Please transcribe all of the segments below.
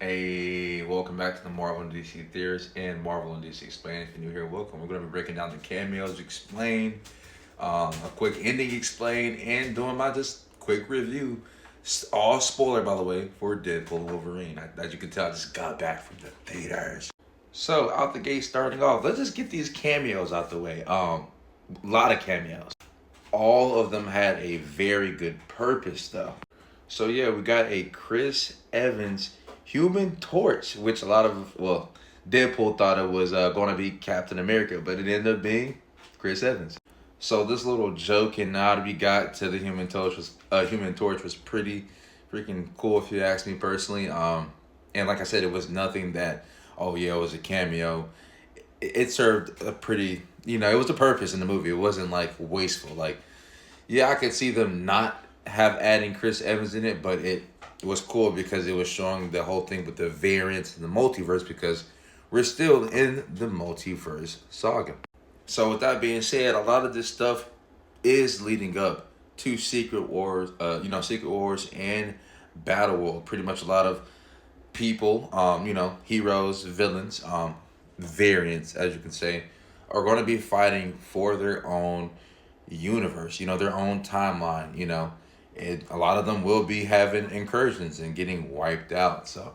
Hey, welcome back to the Marvel and DC Theorists and Marvel and DC Explained. If you're new here, welcome. We're going to be breaking down the cameos, explain, a quick ending explain, and doing my just quick review. All spoiler, by the way, for Deadpool and Wolverine. As you can tell, I just got back from the theaters. So, out the gate starting off, let's just get these cameos out the way. A lot of cameos. All of them had a very good purpose, though. So yeah, we got a Chris Evans Human Torch, which a lot of Deadpool thought it was going to be Captain America, but it ended up being Chris Evans. So this little joke and nod we got to the Human Torch was pretty freaking cool if you ask me personally. And like I said, it was nothing that oh yeah, it was a cameo. It served a pretty it was a purpose in the movie. It wasn't like wasteful. Like yeah, I could see them not have adding Chris Evans in it, but it was cool because it was showing the whole thing with the variants and the multiverse because we're still in the multiverse saga. So with that being said, a lot of this stuff is leading up to Secret Wars, Secret Wars and Battle World. Pretty much a lot of people, heroes, villains, variants, as you can say, are going to be fighting for their own universe, their own timeline, a lot of them will be having incursions and getting wiped out. So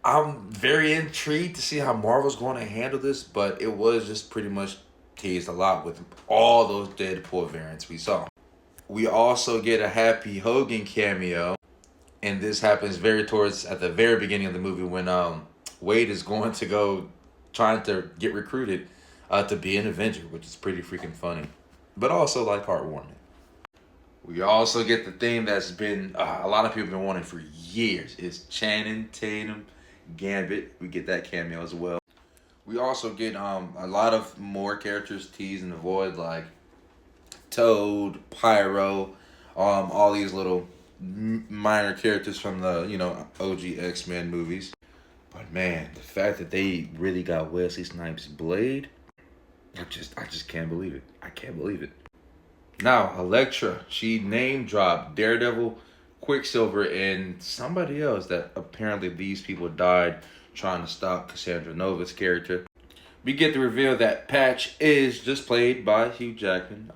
I'm very intrigued to see how Marvel's going to handle this, but it was just pretty much teased a lot with all those Deadpool variants we saw. We also get a Happy Hogan cameo, and this happens very towards at the very beginning of the movie when Wade is going to go trying to get recruited to be an Avenger, which is pretty freaking funny, but also like heartwarming. We also get the thing that's been a lot of people have been wanting for years. It's Channing Tatum Gambit. We get that cameo as well. We also get a lot of more characters teased in the void like Toad, Pyro, all these little minor characters from the OG X-Men movies. But man, the fact that they really got Wesley Snipes' Blade, I just can't believe it. I can't believe it. Now, Elektra, she name dropped Daredevil, Quicksilver, and somebody else that apparently these people died trying to stop Cassandra Nova's character. We get the reveal that Patch is just played by Hugh Jackman.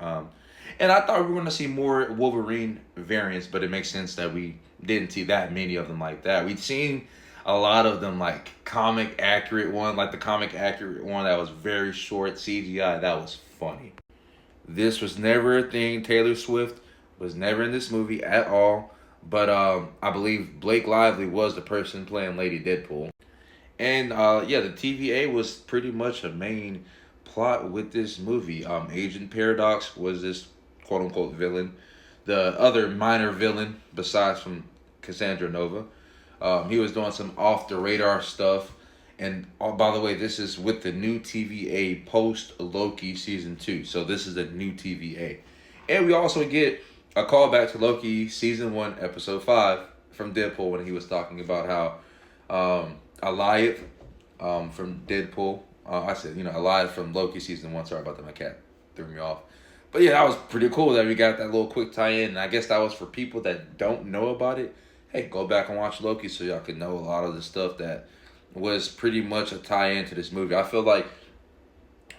And I thought we were going to see more Wolverine variants, but it makes sense that we didn't see that many of them like that. We'd seen a lot of them like comic accurate one, like the comic accurate one that was very short CGI. That was funny. This was never a thing. Taylor Swift was never in this movie at all. But I believe Blake Lively was the person playing Lady Deadpool. And the TVA was pretty much a main plot with this movie. Agent Paradox was this quote unquote villain. The other minor villain, besides from Cassandra Nova, he was doing some off the radar stuff. And by the way, this is with the new TVA post Loki season 2. So this is a new TVA. And we also get a callback to Loki season 1, episode 5 from Deadpool when he was talking about how Eliath from Deadpool, Eliath from Loki season 1. Sorry about that, my cat threw me off. But yeah, that was pretty cool that we got that little quick tie-in. And I guess that was for people that don't know about it. Hey, go back and watch Loki so y'all can know a lot of the stuff that was pretty much a tie-in to this movie. I feel like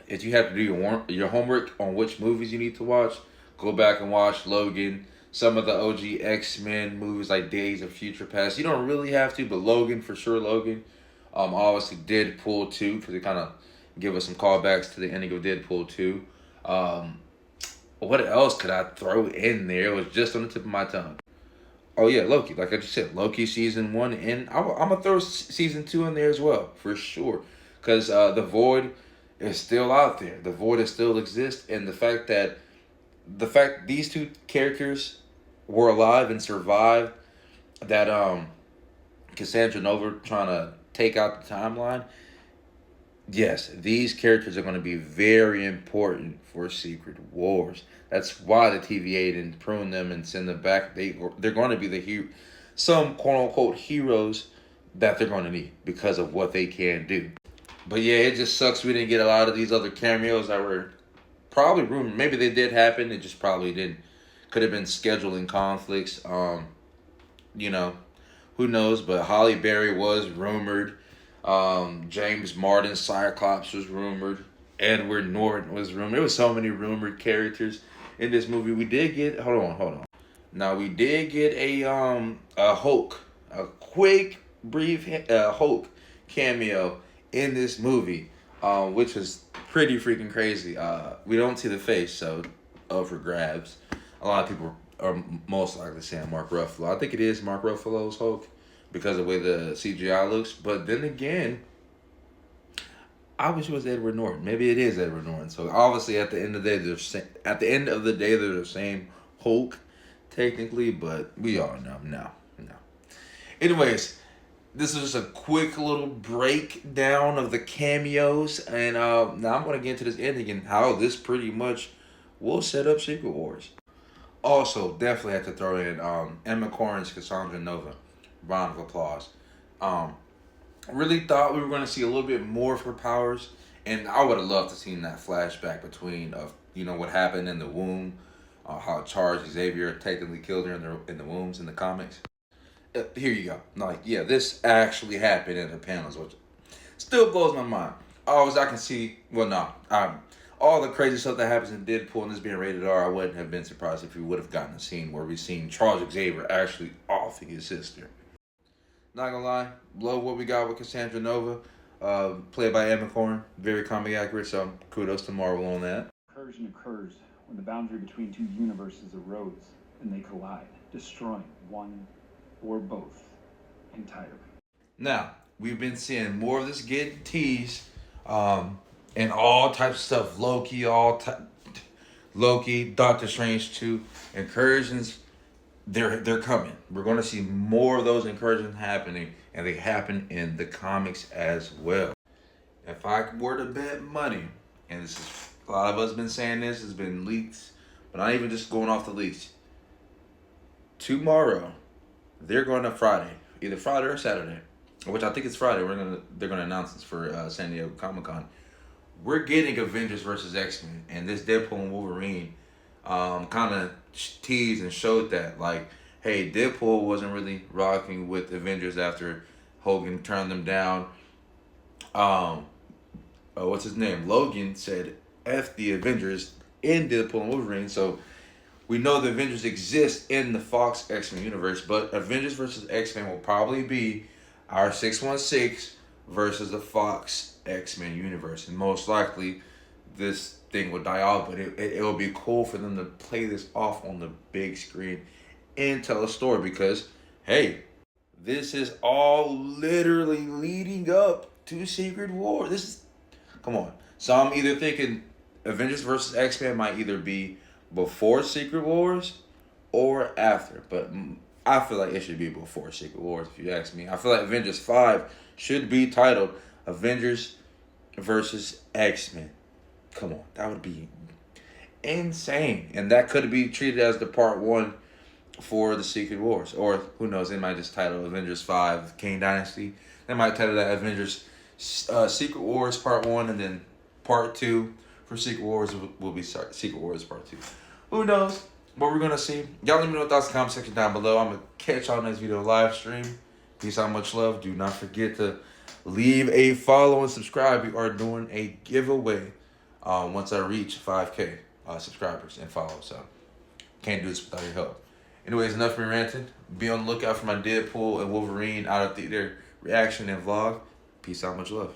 if you have to do your homework on which movies you need to watch, go back and watch Logan, some of the OG X-Men movies like Days of Future Past. You don't really have to, but Logan, for sure, Logan. Obviously Deadpool 2, because they kind of give us some callbacks to the ending of Deadpool 2. What else could I throw in there? It was just on the tip of my tongue. Oh yeah, Loki. Like I just said, Loki season 1, and I'm gonna throw season 2 in there as well for sure, because the Void is still out there. The Void is still exists, and the fact these two characters were alive and survived that Cassandra Nova trying to take out the timeline. Yes, these characters are going to be very important for Secret Wars. That's why the TVA didn't prune them and send them back. They're going to be some quote unquote heroes that they're going to need because of what they can do. But yeah, it just sucks we didn't get a lot of these other cameos that were probably rumored. Maybe they did happen. It just probably didn't. Could have been scheduling conflicts. You know, Who knows? But Halle Berry was rumored. James Martin Cyclops was rumored. Edward Norton was rumored. There was so many rumored characters in this movie. We did get hold on. Now we did get a Hulk, a quick brief Hulk cameo in this movie, which was pretty freaking crazy. We don't see the face, so up for grabs. A lot of people are most likely saying Mark Ruffalo. I think it is Mark Ruffalo's Hulk because of the way the CGI looks. But then again, I wish it was Edward Norton. Maybe it is Edward Norton. So obviously, at the end of the day, they're the same Hulk, technically. But we all know, no. Anyways, this is just a quick little breakdown of the cameos, and now I'm going to get into this ending and how this pretty much will set up Secret Wars. Also, definitely have to throw in Emma Corrin's Cassandra Nova. Round of applause. Really thought we were going to see a little bit more of her powers, and I would have loved to seen that flashback between what happened in the womb, how Charles Xavier technically killed her in the wombs in the comics. Here you go. Like, yeah, this actually happened in the panels, which still blows my mind. I can see. Well, no, all the crazy stuff that happens in Deadpool and this being rated R, I wouldn't have been surprised if we would have gotten a scene where we've seen Charles Xavier actually offing his sister. Not gonna lie, love what we got with Cassandra Nova, played by Emma Corrin. Very comic accurate, so kudos to Marvel on that. Incursion occurs when the boundary between two universes erodes and they collide, destroying one or both entirely. Now, we've been seeing more of this getting teased, and all types of stuff. Loki, Doctor Strange 2, incursions. They're coming. We're going to see more of those incursions happening, and they happen in the comics as well. If I were to bet money, and this is a lot of us been saying this, has been leaks, but not even just going off the leaks. Tomorrow, they're going to Friday, either Friday or Saturday, which I think it's Friday. They're gonna announce this for San Diego Comic-Con. We're getting Avengers versus X-Men, and this Deadpool and Wolverine kind of teased and showed that, like, hey, Deadpool wasn't really rocking with Avengers after Hogan turned them down. What's his name? Logan said F the Avengers in Deadpool and Wolverine, so we know the Avengers exist in the Fox X-Men universe, but Avengers versus X-Men will probably be our 616 versus the Fox X-Men universe, and most likely this thing will die off, but it will be cool for them to play this off on the big screen and tell a story, because hey, this is all literally leading up to Secret War. Come on. So I'm either thinking Avengers versus X-Men might either be before Secret Wars or after, but I feel like it should be before Secret Wars, if you ask me. I feel like Avengers 5 should be titled Avengers versus X-Men. Come on, that would be insane. And that could be treated as the part 1 for the Secret Wars. Or who knows, they might just title Avengers 5 Kang Dynasty. They might title that Avengers Secret Wars part 1, and then part 2 for Secret Wars will be Secret Wars part 2. Who knows what we're going to see? Y'all let me know your thoughts in the comment section down below. I'm going to catch y'all next video live stream. Peace out, much love. Do not forget to leave a follow and subscribe. We are doing a giveaway once I reach 5K subscribers and follows. So can't do this without your help. Anyways, enough of me ranting. Be on the lookout for my Deadpool and Wolverine out of theater reaction and vlog. Peace out, much love.